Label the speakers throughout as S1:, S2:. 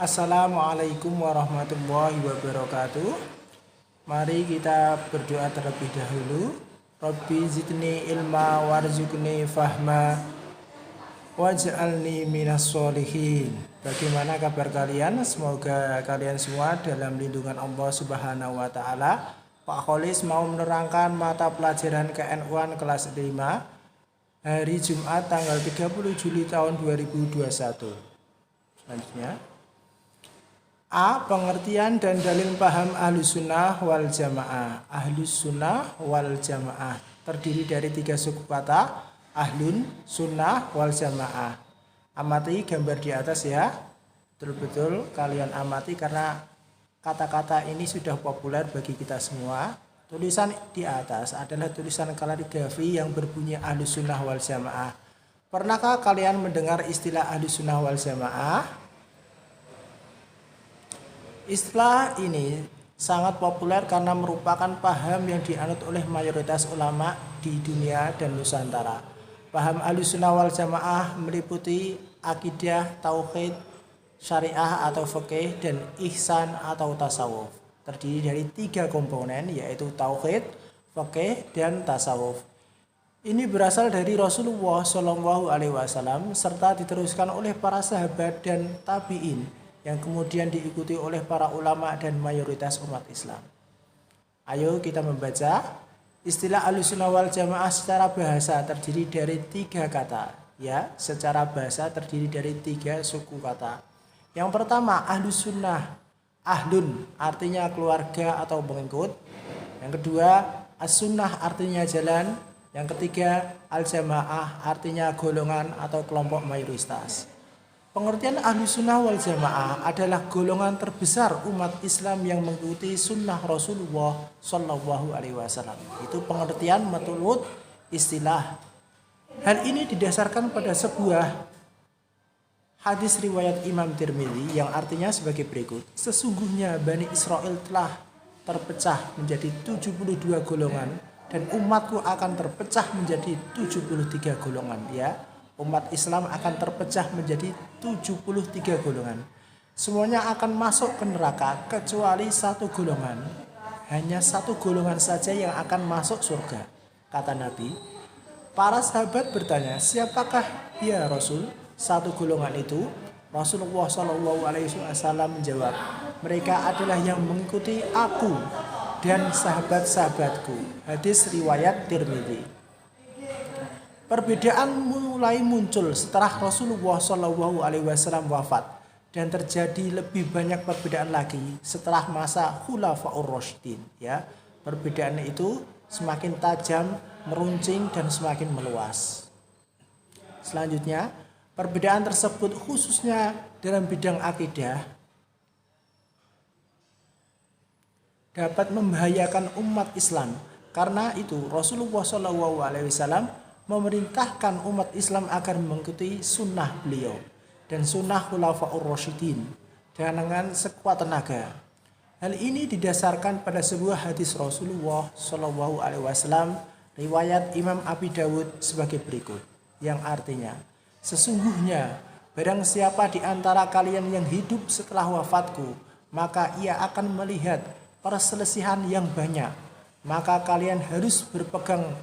S1: Assalamualaikum warahmatullahi wabarakatuh. Mari kita berdoa terlebih dahulu. Rabbi zidni ilma warzuqni fahma waj'alni minas sholihin. Bagaimana kabar kalian? Semoga kalian semua dalam lindungan Allah Subhanahu wa taala. Pak Kholis mau menerangkan mata pelajaran KNU-an kelas 5 hari Jumat tanggal 30 Juli tahun 2021. Selanjutnya A. Pengertian dan dalil paham Ahlus Sunnah wal Jamaah. Ahlus Sunnah wal Jamaah terdiri dari 3 suku kata: Ahlun, Sunnah, wal Jamaah. Amati gambar di atas ya. Betul-betul kalian amati karena kata-kata ini sudah populer bagi kita semua. Tulisan di atas adalah tulisan kaligrafi yang berbunyi Ahlus Sunnah wal Jamaah. Pernahkah kalian mendengar istilah Ahlus Sunnah wal Jamaah? Istilah ini sangat populer karena merupakan paham yang dianut oleh mayoritas ulama di dunia dan Nusantara. Paham Ahlus Sunnah wal Jamaah meliputi akidah, tauhid, syariah atau fikih, dan ihsan atau tasawuf. Terdiri dari 3 komponen, yaitu tauhid, fikih, dan tasawuf. Ini berasal dari Rasulullah SAW serta diteruskan oleh para sahabat dan tabi'in yang kemudian diikuti oleh para ulama dan mayoritas umat Islam. Ayo kita membaca. Istilah Ahlus Sunnah wal Jamaah secara bahasa terdiri dari 3 kata. Ya, secara bahasa terdiri dari 3 suku kata. Yang pertama, Ahlus Sunnah. Ahlun artinya keluarga atau pengikut. Yang kedua, As-Sunnah artinya jalan. Yang ketiga, Al-Jamaah artinya golongan atau kelompok mayoritas. Pengertian Ahlus Sunnah wal Jamaah adalah golongan terbesar umat Islam yang mengikuti sunnah Rasulullah Shallallahu Alaihi Wasallam. Itu pengertian menurut istilah. Hal ini didasarkan pada sebuah hadis riwayat Imam Tirmidzi yang artinya sebagai berikut: sesungguhnya Bani Israel telah terpecah menjadi 72 golongan dan umatku akan terpecah menjadi 73 golongan. Ya, umat Islam akan terpecah menjadi 73 golongan. Semuanya akan masuk ke neraka kecuali 1 golongan. Hanya 1 golongan saja yang akan masuk surga, kata Nabi. Para sahabat bertanya, siapakah ya Rasul 1 golongan itu? Rasulullah SAW menjawab, mereka adalah yang mengikuti aku dan sahabat-sahabatku. Hadis riwayat Tirmidzi. Perbedaan mulai muncul setelah Rasulullah SAW wafat dan terjadi lebih banyak perbedaan lagi setelah masa Khulafaur Rasyidin. Ya, perbedaan itu semakin tajam, meruncing dan semakin meluas. Selanjutnya, perbedaan tersebut khususnya dalam bidang akidah dapat membahayakan umat Islam. Karena itu Rasulullah SAW memerintahkan umat Islam agar mengikuti sunnah beliau dan sunnah Khulafaur Rasyidin dengan sekuat tenaga. Hal ini didasarkan pada sebuah hadis Rasulullah SAW riwayat Imam Abi Dawud sebagai berikut, yang artinya, sesungguhnya barang siapa di antara kalian yang hidup setelah wafatku, maka ia akan melihat perselisihan yang banyak. Maka kalian harus berpegang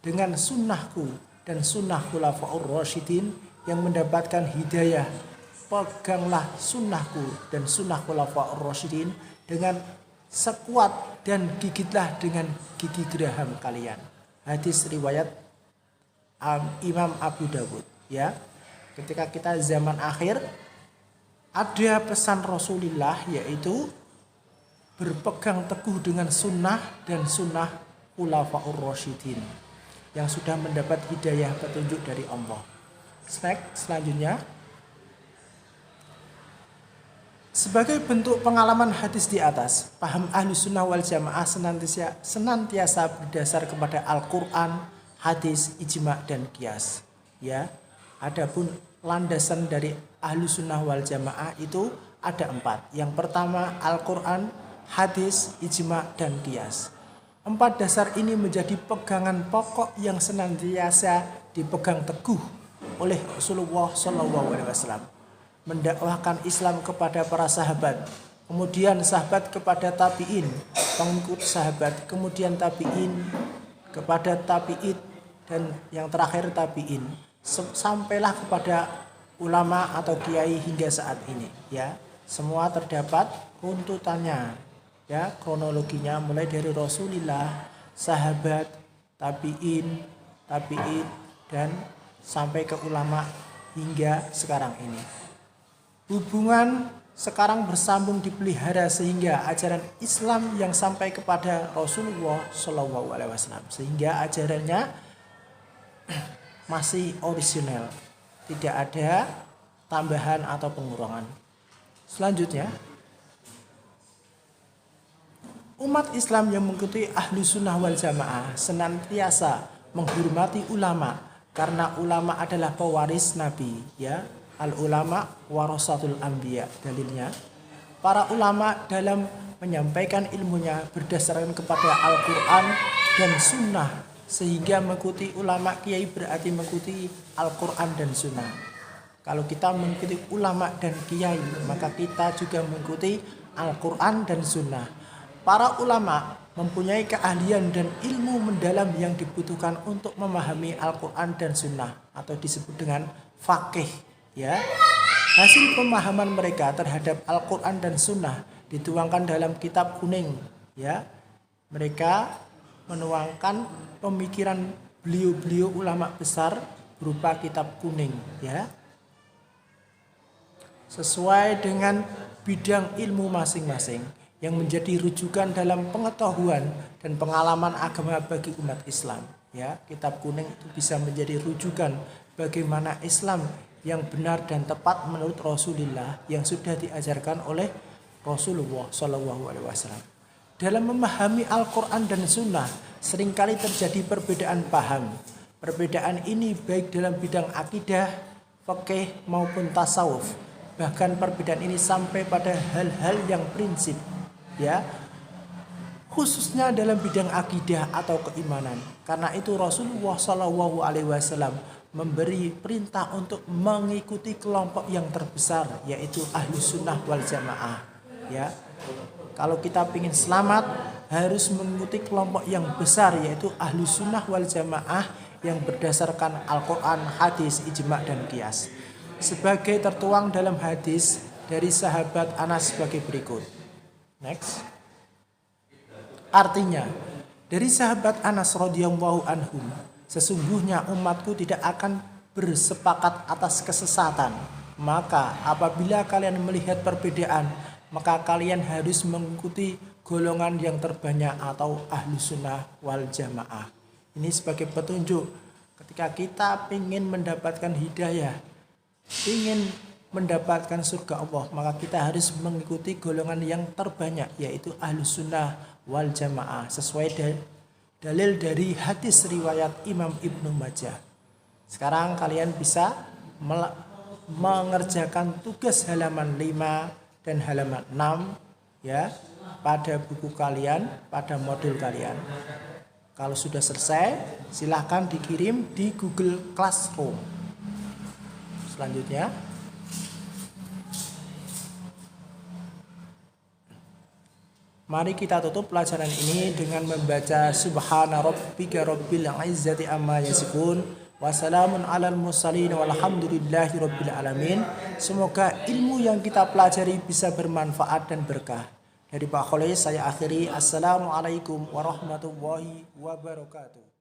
S1: dengan sunnahku dan sunnah Khulafaur Rasyidin yang mendapatkan hidayah. Peganglah sunnahku dan sunnah Khulafaur Rasyidin dengan sekuat dan gigitlah dengan gigi geraham kalian. Hadis riwayat Imam Abu Dawud. Ya, ketika kita zaman akhir, ada pesan Rasulullah yaitu berpegang teguh dengan sunnah dan sunnah Khulafaur Rasyidin yang sudah mendapat hidayah petunjuk dari Allah. Selanjutnya, sebagai bentuk pengalaman hadis di atas, paham Ahlus Sunnah wal Jamaah senantiasa berdasar kepada Al-Quran, hadis, ijma, dan qiyas. Ya, adapun landasan dari Ahlus Sunnah wal Jamaah itu ada 4. Yang pertama Al-Quran, hadis, ijma, dan qiyas. 4 dasar ini menjadi pegangan pokok yang senantiasa dipegang teguh oleh Rasulullah SAW. mendakwahkan Islam kepada para sahabat, kemudian sahabat kepada tabi'in, pengikut sahabat, kemudian tabi'in kepada tabi'id, dan yang terakhir tabi'in, sampailah kepada ulama atau kiai hingga saat ini, ya. Semua terdapat runtutannya, ya, kronologinya mulai dari Rasulullah, sahabat, tabi'in, tabi'id, dan sampai ke ulama hingga sekarang ini. Hubungan sekarang bersambung dipelihara sehingga ajaran Islam yang sampai kepada Rasulullah SAW, sehingga ajarannya masih orisinal, tidak ada tambahan atau pengurangan. Selanjutnya, umat Islam yang mengikuti Ahlus Sunnah wal Jamaah senantiasa menghormati ulama karena ulama adalah pewaris Nabi, ya. Al ulama warasatul anbiya. Dalilnya, para ulama dalam menyampaikan ilmunya berdasarkan kepada Al-Qur'an dan Sunnah, sehingga mengikuti ulama kiai berarti mengikuti Al-Qur'an dan Sunnah. Kalau kita mengikuti ulama dan kiai, maka kita juga mengikuti Al-Quran dan Sunnah. Para ulama mempunyai keahlian dan ilmu mendalam yang dibutuhkan untuk memahami Al-Quran dan Sunnah, atau disebut dengan faqih, ya. Hasil pemahaman mereka terhadap Al-Quran dan Sunnah dituangkan dalam kitab kuning, ya. Mereka menuangkan pemikiran beliau-beliau ulama besar berupa kitab kuning, ya, sesuai dengan bidang ilmu masing-masing yang menjadi rujukan dalam pengetahuan dan pengalaman agama bagi umat Islam, ya. Kitab kuning itu bisa menjadi rujukan bagaimana Islam yang benar dan tepat menurut Rasulullah yang sudah diajarkan oleh Rasulullah SAW. Dalam memahami Al-Quran dan Sunnah seringkali terjadi perbedaan paham. Perbedaan ini baik dalam bidang akidah, fikih maupun tasawuf. Bahkan perbedaan ini sampai pada hal-hal yang prinsip, ya, khususnya dalam bidang akidah atau keimanan. Karena itu Rasulullah SAW memberi perintah untuk mengikuti kelompok yang terbesar, yaitu Ahlus Sunnah wal Jamaah, ya. Kalau kita ingin selamat harus mengikuti kelompok yang besar, yaitu Ahlus Sunnah wal Jamaah yang berdasarkan Al-Quran, hadis, ijma' dan qiyas. Sebagai tertuang dalam hadis dari sahabat Anas sebagai berikut. Next. Artinya, dari sahabat Anas radhiyallahu anhu, sesungguhnya umatku tidak akan bersepakat atas kesesatan. Maka apabila kalian melihat perbedaan, maka kalian harus mengikuti golongan yang terbanyak atau Ahlus Sunnah wal Jamaah. Ini sebagai petunjuk ketika kita ingin mendapatkan hidayah, ingin mendapatkan surga Allah, maka kita harus mengikuti golongan yang terbanyak, yaitu Ahlus Sunnah wal Jamaah, sesuai dalil dari hadis riwayat Imam Ibnu Majah. Sekarang kalian bisa mengerjakan tugas halaman 5 dan halaman 6, ya, pada buku kalian, pada modul kalian. Kalau sudah selesai, silahkan dikirim di Google Classroom. Selanjutnya, mari kita tutup pelajaran ini dengan membaca Subhana rabbika rabbil izzati amma yasifun wa salamun alal mursalin walhamdulillahi rabbil alamin. Semoga ilmu yang kita pelajari bisa bermanfaat dan berkah. Dari Pak Kholis saya akhiri. Assalamualaikum warahmatullahi wabarakatuh.